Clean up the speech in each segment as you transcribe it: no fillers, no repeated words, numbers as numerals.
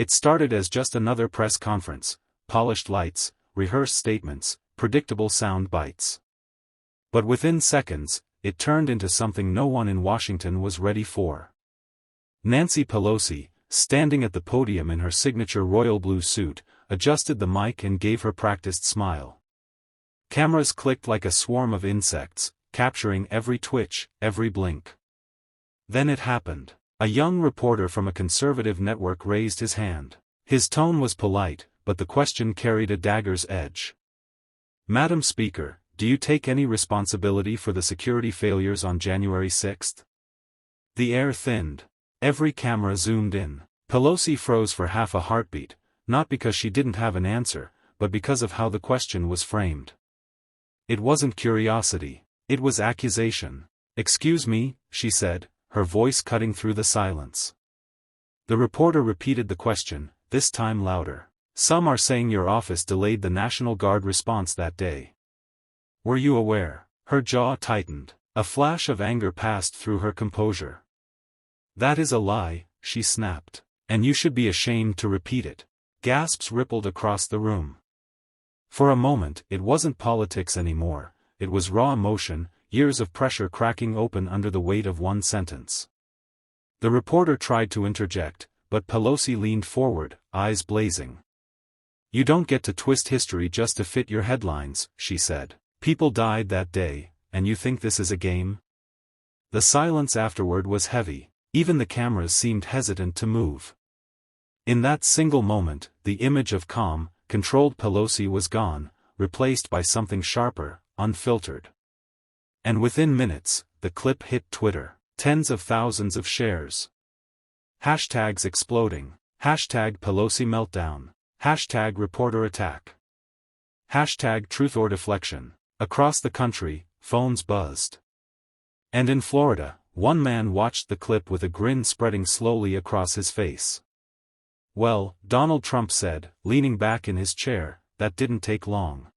It started as just another press conference, polished lights, rehearsed statements, predictable sound bites. But within seconds, it turned into something no one in Washington was ready for. Nancy Pelosi, standing at the podium in her signature royal blue suit, adjusted the mic and gave her practiced smile. Cameras clicked like a swarm of insects, capturing every twitch, every blink. Then it happened. A young reporter from a conservative network raised his hand. His tone was polite, but the question carried a dagger's edge. "Madam Speaker, do you take any responsibility for the security failures on January 6th? The air thinned. Every camera zoomed in. Pelosi froze for half a heartbeat, not because she didn't have an answer, but because of how the question was framed. It wasn't curiosity. It was accusation. "Excuse me," she said, her voice cutting through the silence. The reporter repeated the question, this time louder. "Some are saying your office delayed the National Guard response that day. Were you aware?" Her jaw tightened. A flash of anger passed through her composure. "That is a lie," she snapped. "And you should be ashamed to repeat it." Gasps rippled across the room. For a moment, it wasn't politics anymore, it was raw emotion, years of pressure cracking open under the weight of one sentence. The reporter tried to interject, but Pelosi leaned forward, eyes blazing. "You don't get to twist history just to fit your headlines," she said. "People died that day, and you think this is a game?" The silence afterward was heavy, even the cameras seemed hesitant to move. In that single moment, the image of calm, controlled Pelosi was gone, replaced by something sharper, unfiltered. And within minutes, the clip hit Twitter. Tens of thousands of shares. Hashtags exploding. Hashtag Pelosi meltdown. Hashtag reporter attack. Hashtag truth or deflection. Across the country, phones buzzed. And in Florida, one man watched the clip with a grin spreading slowly across his face. "Well," Donald Trump said, leaning back in his chair, "that didn't take long."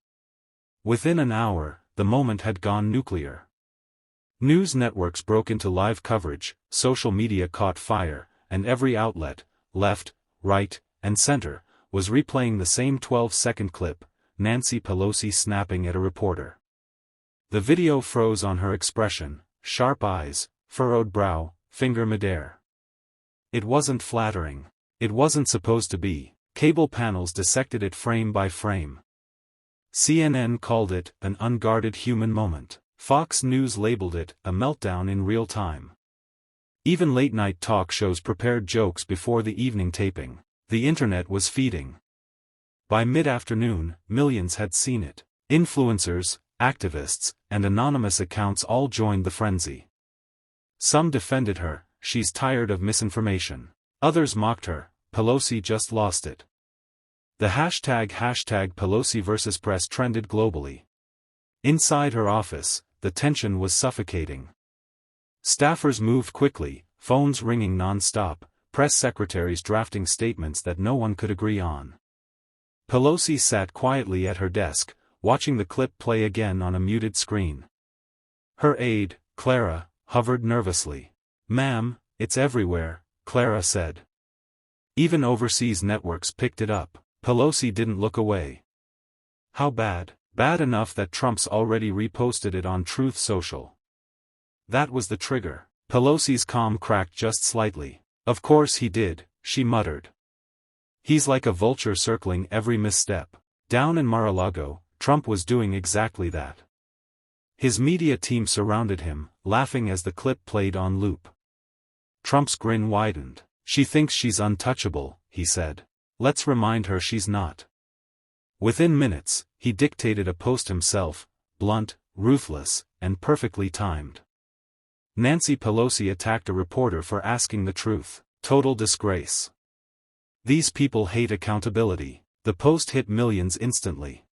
Within an hour, the moment had gone nuclear. News networks broke into live coverage, social media caught fire, and every outlet, left, right, and center, was replaying the same 12-second clip, Nancy Pelosi snapping at a reporter. The video froze on her expression, sharp eyes, furrowed brow, finger midair. It wasn't flattering. It wasn't supposed to be. Cable panels dissected it frame by frame. CNN called it an unguarded human moment. Fox News labeled it a meltdown in real time. Even late-night talk shows prepared jokes before the evening taping. The internet was feeding. By mid-afternoon, millions had seen it. Influencers, activists, and anonymous accounts all joined the frenzy. Some defended her, "She's tired of misinformation." Others mocked her, "Pelosi just lost it." The hashtag Pelosi versus press trended globally. Inside her office, the tension was suffocating. Staffers moved quickly, phones ringing non-stop, press secretaries drafting statements that no one could agree on. Pelosi sat quietly at her desk, watching the clip play again on a muted screen. Her aide, Clara, hovered nervously. "Ma'am, it's everywhere," Clara said. Even overseas networks picked it up. Pelosi didn't look away. How bad? Bad enough that Trump's already reposted it on Truth Social. That was the trigger. Pelosi's calm cracked just slightly. "Of course he did," she muttered. "He's like a vulture circling every misstep." Down in Mar-a-Lago, Trump was doing exactly that. His media team surrounded him, laughing as the clip played on loop. Trump's grin widened. "She thinks she's untouchable," he said. "Let's remind her she's not." Within minutes, he dictated a post himself, blunt, ruthless, and perfectly timed. Nancy Pelosi attacked a reporter for asking the truth. Total disgrace. These people hate accountability. The post hit millions instantly.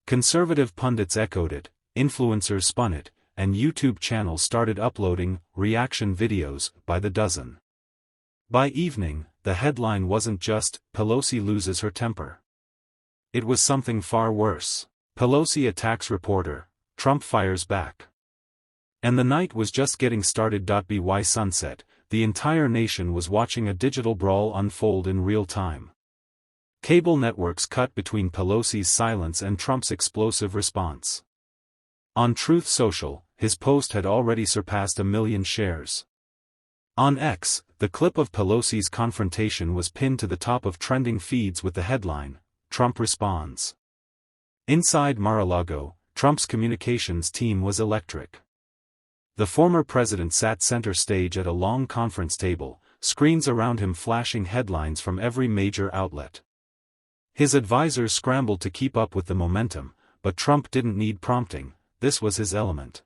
Conservative pundits echoed it, influencers spun it, and YouTube channels started uploading reaction videos by the dozen. By evening, the headline wasn't just, "Pelosi loses her temper." It was something far worse. "Pelosi attacks reporter, Trump fires back." And the night was just getting started. By sunset, the entire nation was watching a digital brawl unfold in real time. Cable networks cut between Pelosi's silence and Trump's explosive response. On Truth Social, his post had already surpassed 1 million shares. On X, the clip of Pelosi's confrontation was pinned to the top of trending feeds with the headline, "Trump Responds." Inside Mar-a-Lago, Trump's communications team was electric. The former president sat center stage at a long conference table, screens around him flashing headlines from every major outlet. His advisors scrambled to keep up with the momentum, but Trump didn't need prompting, this was his element.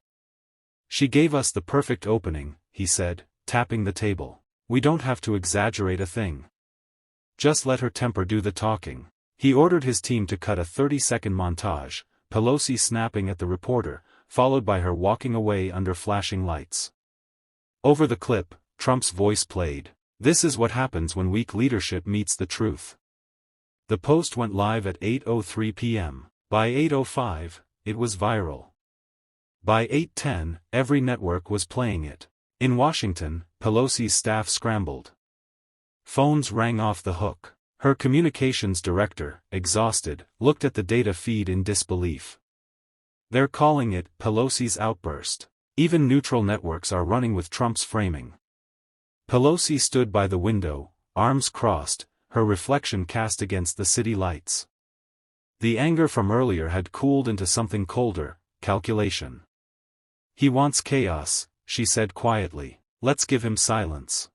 "She gave us the perfect opening," he said, tapping the table. "We don't have to exaggerate a thing. Just let her temper do the talking." He ordered his team to cut a 30-second montage, Pelosi snapping at the reporter, followed by her walking away under flashing lights. Over the clip, Trump's voice played. "This is what happens when weak leadership meets the truth." The post went live at 8:03 p.m. By 8:05, it was viral. By 8:10, every network was playing it. In Washington, Pelosi's staff scrambled. Phones rang off the hook. Her communications director, exhausted, looked at the data feed in disbelief. "They're calling it Pelosi's outburst. Even neutral networks are running with Trump's framing." Pelosi stood by the window, arms crossed, her reflection cast against the city lights. The anger from earlier had cooled into something colder, calculation. "He wants chaos," she said quietly. "Let's give him silence."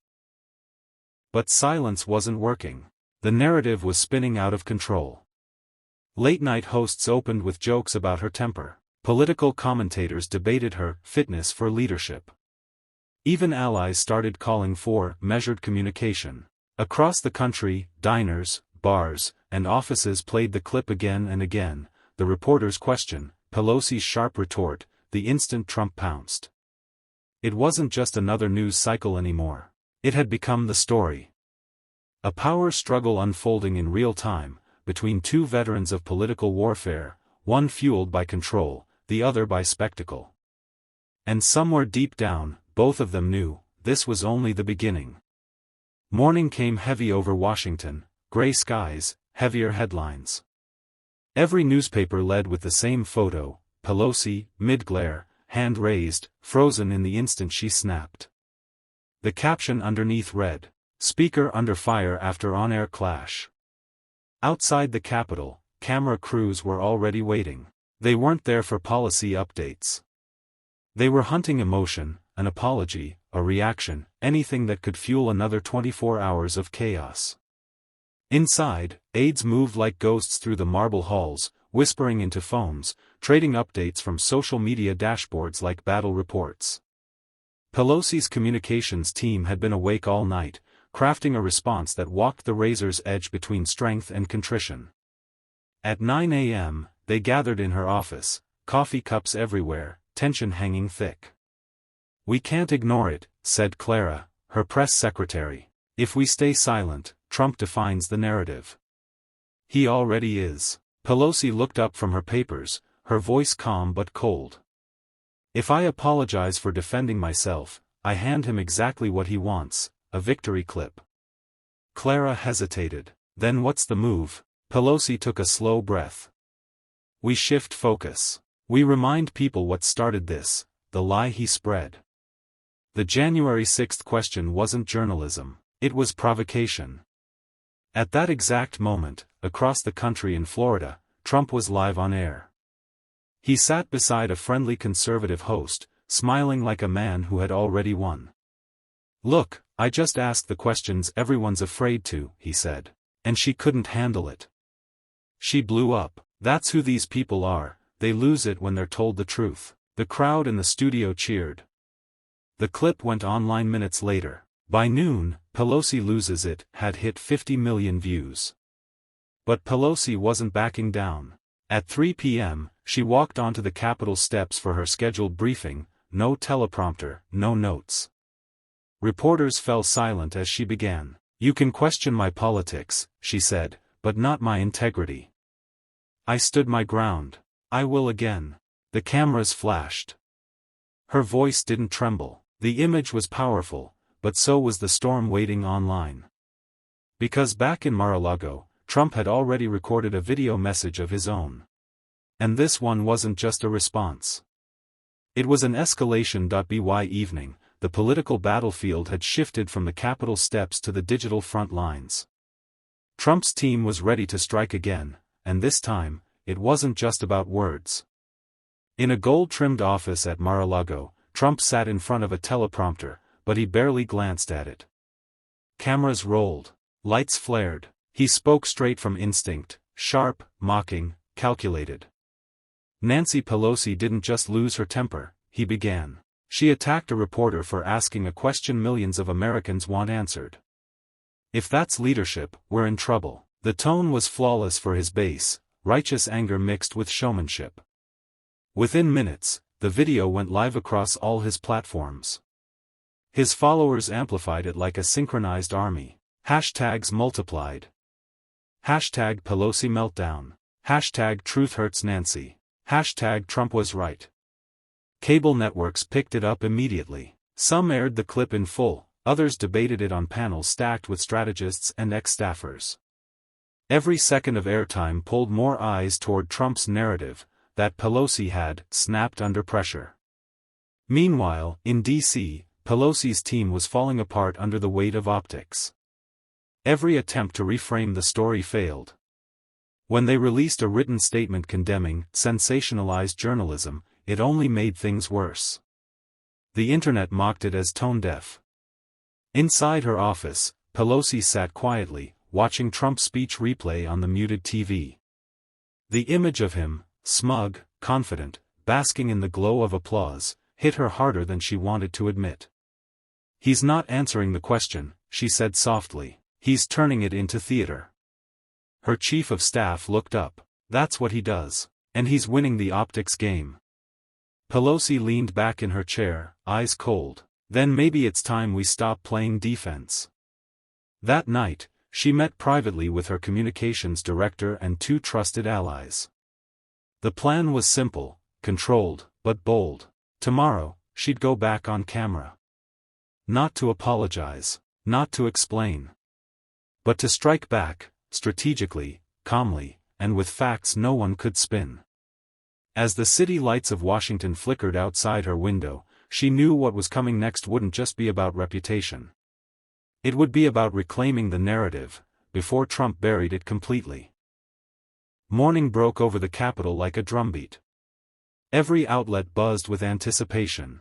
But silence wasn't working. The narrative was spinning out of control. Late-night hosts opened with jokes about her temper. Political commentators debated her fitness for leadership. Even allies started calling for measured communication. Across the country, diners, bars, and offices played the clip again and again, the reporter's question, Pelosi's sharp retort, the instant Trump pounced. It wasn't just another news cycle anymore. It had become the story. A power struggle unfolding in real time, between two veterans of political warfare, one fueled by control, the other by spectacle. And somewhere deep down, both of them knew, this was only the beginning. Morning came heavy over Washington, gray skies, heavier headlines. Every newspaper led with the same photo, Pelosi, mid-glare, hand raised, frozen in the instant she snapped. The caption underneath read, "Speaker under fire after on-air clash." Outside the Capitol, camera crews were already waiting. They weren't there for policy updates. They were hunting emotion, an apology, a reaction, anything that could fuel another 24 hours of chaos. Inside, aides moved like ghosts through the marble halls, whispering into phones, trading updates from social media dashboards like battle reports. Pelosi's communications team had been awake all night, crafting a response that walked the razor's edge between strength and contrition. At 9 a.m., they gathered in her office, coffee cups everywhere, tension hanging thick. "We can't ignore it," said Clara, her press secretary. "If we stay silent, Trump defines the narrative. He already is." Pelosi looked up from her papers, her voice calm but cold. "If I apologize for defending myself, I hand him exactly what he wants, a victory clip." Clara hesitated. "Then what's the move?" Pelosi took a slow breath. "We shift focus. We remind people what started this, the lie he spread." The January 6th question wasn't journalism, it was provocation. At that exact moment, across the country in Florida, Trump was live on air. He sat beside a friendly conservative host, smiling like a man who had already won. "Look, I just asked the questions everyone's afraid to," he said. And she couldn't handle it. She blew up. "That's who these people are, they lose it when they're told the truth." The crowd in the studio cheered. The clip went online minutes later. By noon, "Pelosi Loses It" had hit 50 million views. But Pelosi wasn't backing down. At 3 p.m., she walked onto the Capitol steps for her scheduled briefing, no teleprompter, no notes. Reporters fell silent as she began. "You can question my politics," she said, "but not my integrity. I stood my ground. I will again." The cameras flashed. Her voice didn't tremble. The image was powerful, but so was the storm waiting online. Because back in Mar-a-Lago, Trump had already recorded a video message of his own. And this one wasn't just a response. It was an escalation.by evening. The political battlefield had shifted from the Capitol steps to the digital front lines. Trump's team was ready to strike again, and this time, it wasn't just about words. In a gold-trimmed office at Mar-a-Lago, Trump sat in front of a teleprompter, but he barely glanced at it. Cameras rolled. Lights flared. He spoke straight from instinct, sharp, mocking, calculated. Nancy Pelosi didn't just lose her temper, he began. She attacked a reporter for asking a question millions of Americans want answered. If that's leadership, we're in trouble. The tone was flawless for his base, righteous anger mixed with showmanship. Within minutes, the video went live across all his platforms. His followers amplified it like a synchronized army. Hashtags multiplied. Hashtag Pelosi meltdown. Hashtag truth hurts Nancy. Hashtag Trump was right. Cable networks picked it up immediately. Some aired the clip in full, others debated it on panels stacked with strategists and ex-staffers. Every second of airtime pulled more eyes toward Trump's narrative, that Pelosi had snapped under pressure. Meanwhile, in D.C., Pelosi's team was falling apart under the weight of optics. Every attempt to reframe the story failed. When they released a written statement condemning sensationalized journalism, it only made things worse. The internet mocked it as tone-deaf. Inside her office, Pelosi sat quietly, watching Trump's speech replay on the muted TV. The image of him, smug, confident, basking in the glow of applause, hit her harder than she wanted to admit. "He's not answering the question," she said softly. "He's turning it into theater." Her chief of staff looked up. "That's what he does. And he's winning the optics game." Pelosi leaned back in her chair, eyes cold. "Then maybe it's time we stop playing defense." That night, she met privately with her communications director and two trusted allies. The plan was simple, controlled, but bold. Tomorrow, she'd go back on camera. Not to apologize, not to explain, but to strike back, strategically, calmly, and with facts no one could spin. As the city lights of Washington flickered outside her window, she knew what was coming next wouldn't just be about reputation. It would be about reclaiming the narrative, before Trump buried it completely. Morning broke over the Capitol like a drumbeat. Every outlet buzzed with anticipation.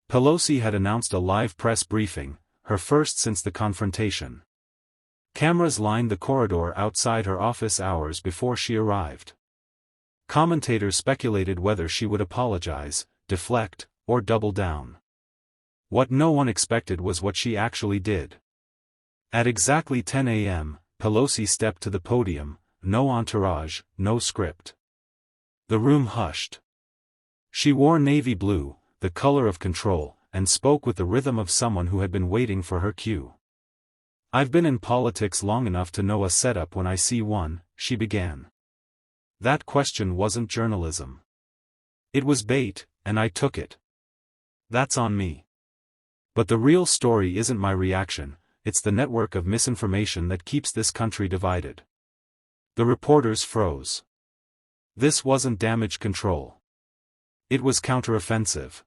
Pelosi had announced a live press briefing, her first since the confrontation. Cameras lined the corridor outside her office hours before she arrived. Commentators speculated whether she would apologize, deflect, or double down. What no one expected was what she actually did. At exactly 10 a.m., Pelosi stepped to the podium, no entourage, no script. The room hushed. She wore navy blue, the color of control, and spoke with the rhythm of someone who had been waiting for her cue. "I've been in politics long enough to know a setup when I see one," she began. "That question wasn't journalism. It was bait, and I took it. That's on me. But the real story isn't my reaction, it's the network of misinformation that keeps this country divided." The reporters froze. This wasn't damage control. It was counteroffensive.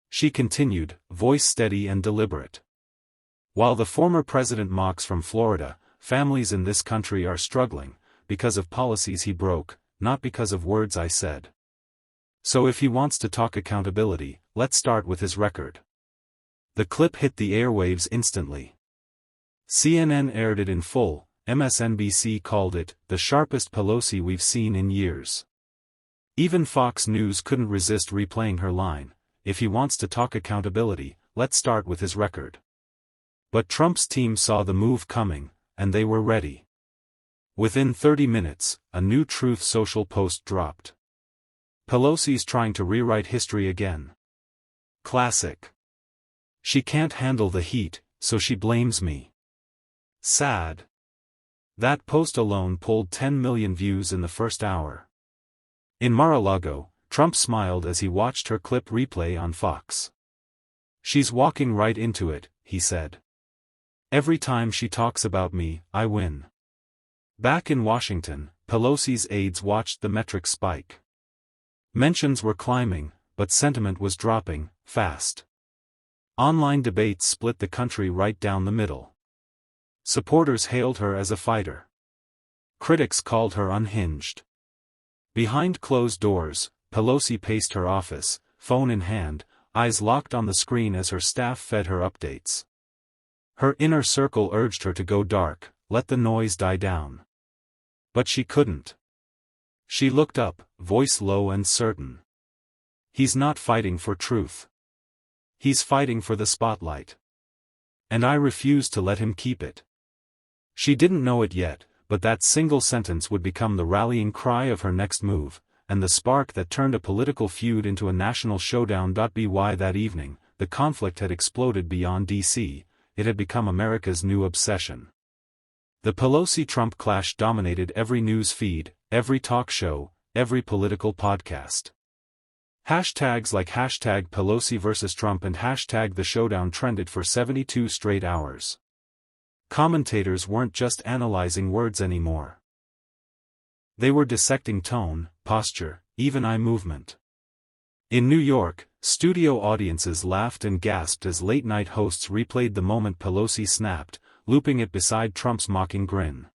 She continued, voice steady and deliberate. "While the former president mocks from Florida, families in this country are struggling, because of policies he broke, not because of words I said. So if he wants to talk accountability, let's start with his record." The clip hit the airwaves instantly. CNN aired it in full, MSNBC called it, "the sharpest Pelosi we've seen in years." Even Fox News couldn't resist replaying her line, "If he wants to talk accountability, let's start with his record." But Trump's team saw the move coming, and they were ready. Within 30 minutes, a new Truth Social post dropped. "Pelosi's trying to rewrite history again. Classic. She can't handle the heat, so she blames me. Sad." That post alone pulled 10 million views in the first hour. In Mar-a-Lago, Trump smiled as he watched her clip replay on Fox. "She's walking right into it," he said. Every time she talks about me, I win. Back in Washington, Pelosi's aides watched the metrics spike. Mentions were climbing, but sentiment was dropping, fast. Online debates split the country right down the middle. Supporters hailed her as a fighter. Critics called her unhinged. Behind closed doors, Pelosi paced her office, phone in hand, eyes locked on the screen as her staff fed her updates. Her inner circle urged her to go dark, let the noise die down. But she couldn't. She looked up, voice low and certain. He's not fighting for truth. He's fighting for the spotlight. And I refuse to let him keep it. She didn't know it yet, but that single sentence would become the rallying cry of her next move, and the spark that turned a political feud into a national showdown. By that evening, the conflict had exploded beyond D.C., it had become America's new obsession. The Pelosi-Trump clash dominated every news feed, every talk show, every political podcast. Hashtags like hashtag Pelosi vs. Trump and hashtag the showdown trended for 72 straight hours. Commentators weren't just analyzing words anymore. They were dissecting tone, posture, even eye movement. In New York, studio audiences laughed and gasped as late-night hosts replayed the moment Pelosi snapped, looping it beside Trump's mocking grin.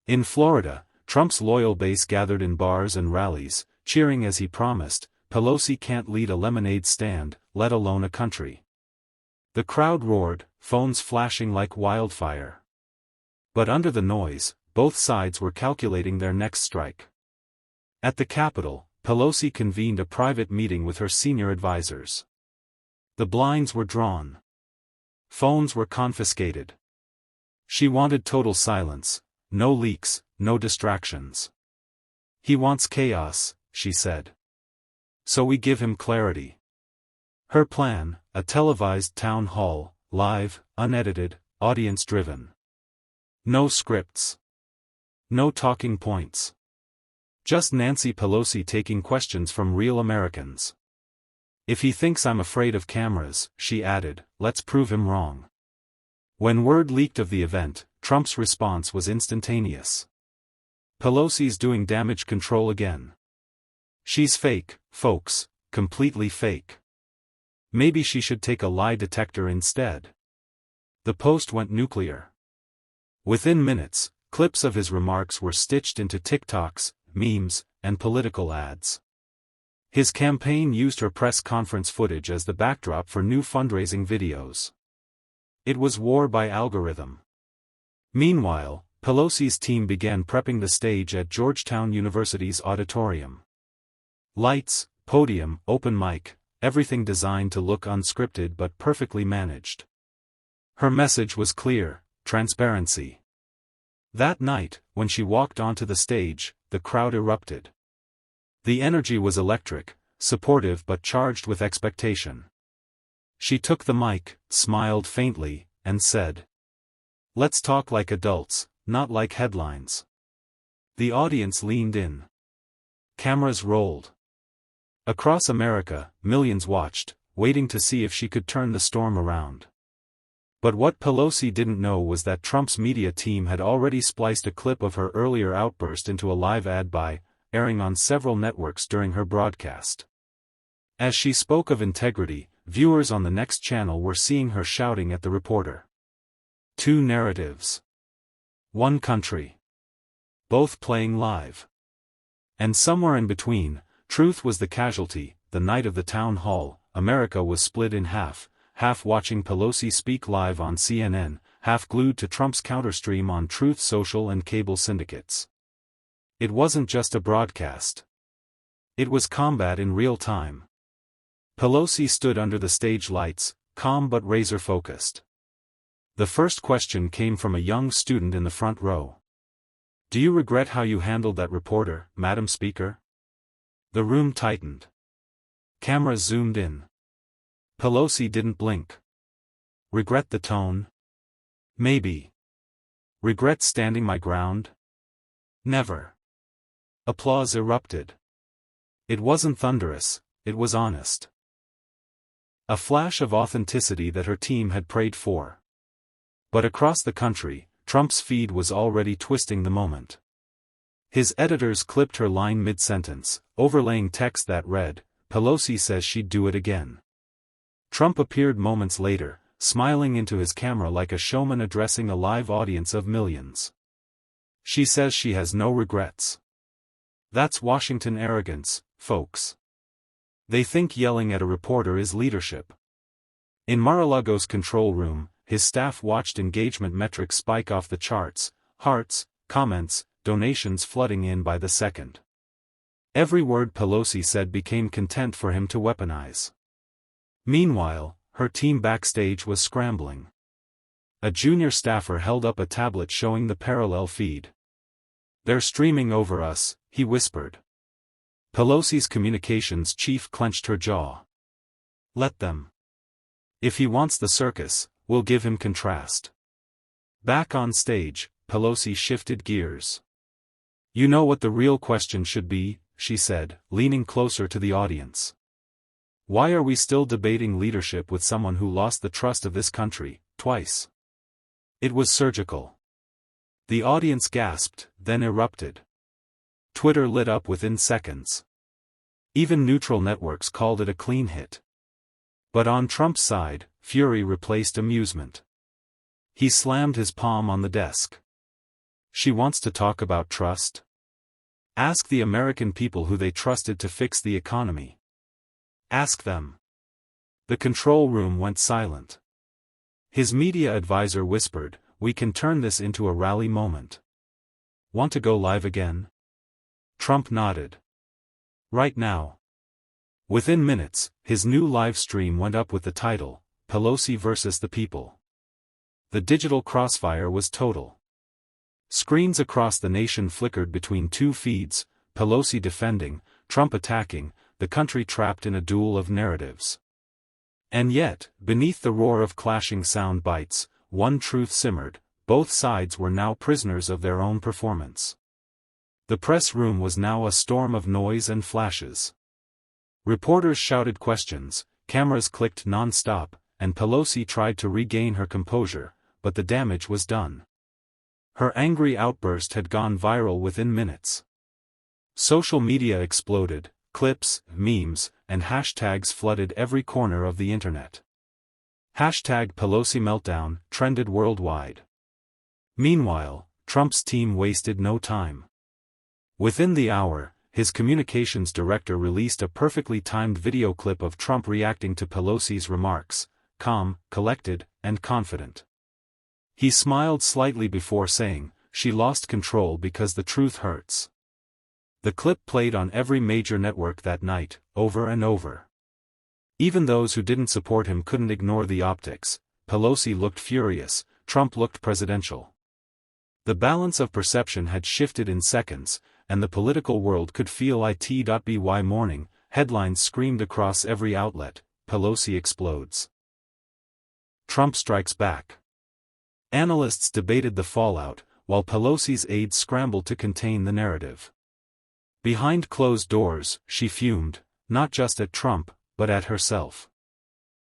In Florida, Trump's loyal base gathered in bars and rallies, cheering as he promised, Pelosi can't lead a lemonade stand, let alone a country. The crowd roared, phones flashing like wildfire. But under the noise, both sides were calculating their next strike. At the Capitol, Pelosi convened a private meeting with her senior advisors. The blinds were drawn. Phones were confiscated. She wanted total silence, no leaks, no distractions. He wants chaos, she said. So we give him clarity. Her plan, a televised town hall, live, unedited, audience-driven. No scripts. No talking points. Just Nancy Pelosi taking questions from real Americans. If he thinks I'm afraid of cameras, she added, let's prove him wrong. When word leaked of the event, Trump's response was instantaneous. Pelosi's doing damage control again. She's fake, folks, completely fake. Maybe she should take a lie detector instead. The Post went nuclear. Within minutes, clips of his remarks were stitched into TikToks, memes, and political ads. His campaign used her press conference footage as the backdrop for new fundraising videos. It was war by algorithm. Meanwhile, Pelosi's team began prepping the stage at Georgetown University's auditorium. Lights, podium, open mic, everything designed to look unscripted but perfectly managed. Her message was clear: transparency. That night, when she walked onto the stage, the crowd erupted. The energy was electric, supportive but charged with expectation. She took the mic, smiled faintly, and said, "Let's talk like adults, not like headlines." The audience leaned in. Cameras rolled. Across America, millions watched, waiting to see if she could turn the storm around. But what Pelosi didn't know was that Trump's media team had already spliced a clip of her earlier outburst into a live ad airing on several networks during her broadcast. As she spoke of integrity, viewers on the next channel were seeing her shouting at the reporter. Two narratives. One country. Both playing live. And somewhere in between, truth was the casualty. The night of the town hall, America was split in half watching Pelosi speak live on CNN, half glued to Trump's counterstream on Truth Social and cable syndicates. It wasn't just a broadcast. It was combat in real time. Pelosi stood under the stage lights, calm but razor-focused. The first question came from a young student in the front row. "Do you regret how you handled that reporter, Madam Speaker?" The room tightened. Cameras zoomed in. Pelosi didn't blink. Regret the tone? Maybe. Regret standing my ground? Never. Applause erupted. It wasn't thunderous, it was honest. A flash of authenticity that her team had prayed for. But across the country, Trump's feed was already twisting the moment. His editors clipped her line mid-sentence, overlaying text that read, "Pelosi says she'd do it again." Trump appeared moments later, smiling into his camera like a showman addressing a live audience of millions. "She says she has no regrets. That's Washington arrogance, folks. They think yelling at a reporter is leadership." In Mar-a-Lago's control room, his staff watched engagement metrics spike off the charts, hearts, comments, donations flooding in by the second. Every word Pelosi said became content for him to weaponize. Meanwhile, her team backstage was scrambling. A junior staffer held up a tablet showing the parallel feed. "They're streaming over us," he whispered. Pelosi's communications chief clenched her jaw. "Let them. If he wants the circus, we'll give him contrast." Back on stage, Pelosi shifted gears. "You know what the real question should be," she said, leaning closer to the audience. "Why are we still debating leadership with someone who lost the trust of this country, twice?" It was surgical. The audience gasped, then erupted. Twitter lit up within seconds. Even neutral networks called it a clean hit. But on Trump's side, fury replaced amusement. He slammed his palm on the desk. "She wants to talk about trust? Ask the American people who they trusted to fix the economy. Ask them." The control room went silent. His media advisor whispered, "We can turn this into a rally moment. Want to go live again?" Trump nodded. "Right now." Within minutes, his new live stream went up with the title, "Pelosi versus the People." The digital crossfire was total. Screens across the nation flickered between two feeds, Pelosi defending, Trump attacking, the country trapped in a duel of narratives. And yet, beneath the roar of clashing sound bites, one truth simmered: both sides were now prisoners of their own performance. The press room was now a storm of noise and flashes. Reporters shouted questions, cameras clicked non-stop, and Pelosi tried to regain her composure, but the damage was done. Her angry outburst had gone viral within minutes. Social media exploded, clips, memes, and hashtags flooded every corner of the internet. Hashtag Pelosi meltdown trended worldwide. Meanwhile, Trump's team wasted no time. Within the hour, his communications director released a perfectly timed video clip of Trump reacting to Pelosi's remarks, calm, collected, and confident. He smiled slightly before saying, "She lost control because the truth hurts." The clip played on every major network that night, over and over. Even those who didn't support him couldn't ignore the optics. Pelosi looked furious, Trump looked presidential. The balance of perception had shifted in seconds, and the political world could feel it.by morning. Headlines screamed across every outlet, "Pelosi explodes. Trump strikes back." Analysts debated the fallout, while Pelosi's aides scrambled to contain the narrative. Behind closed doors, she fumed, not just at Trump, but at herself.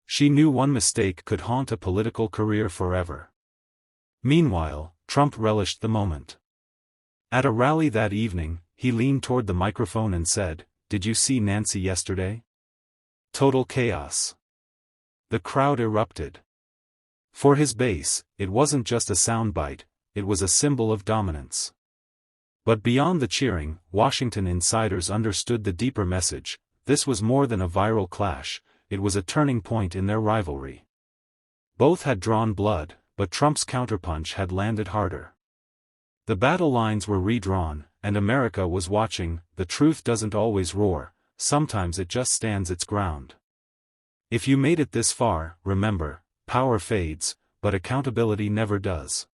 She knew one mistake could haunt a political career forever. Meanwhile, Trump relished the moment. At a rally that evening, he leaned toward the microphone and said, "Did you see Nancy yesterday? Total chaos." The crowd erupted. For his base, it wasn't just a soundbite, it was a symbol of dominance. But beyond the cheering, Washington insiders understood the deeper message: this was more than a viral clash, it was a turning point in their rivalry. Both had drawn blood, but Trump's counterpunch had landed harder. The battle lines were redrawn, and America was watching. The truth doesn't always roar, sometimes it just stands its ground. If you made it this far, remember, power fades, but accountability never does.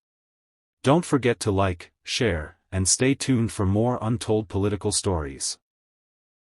Don't forget to like, share, and stay tuned for more untold political stories.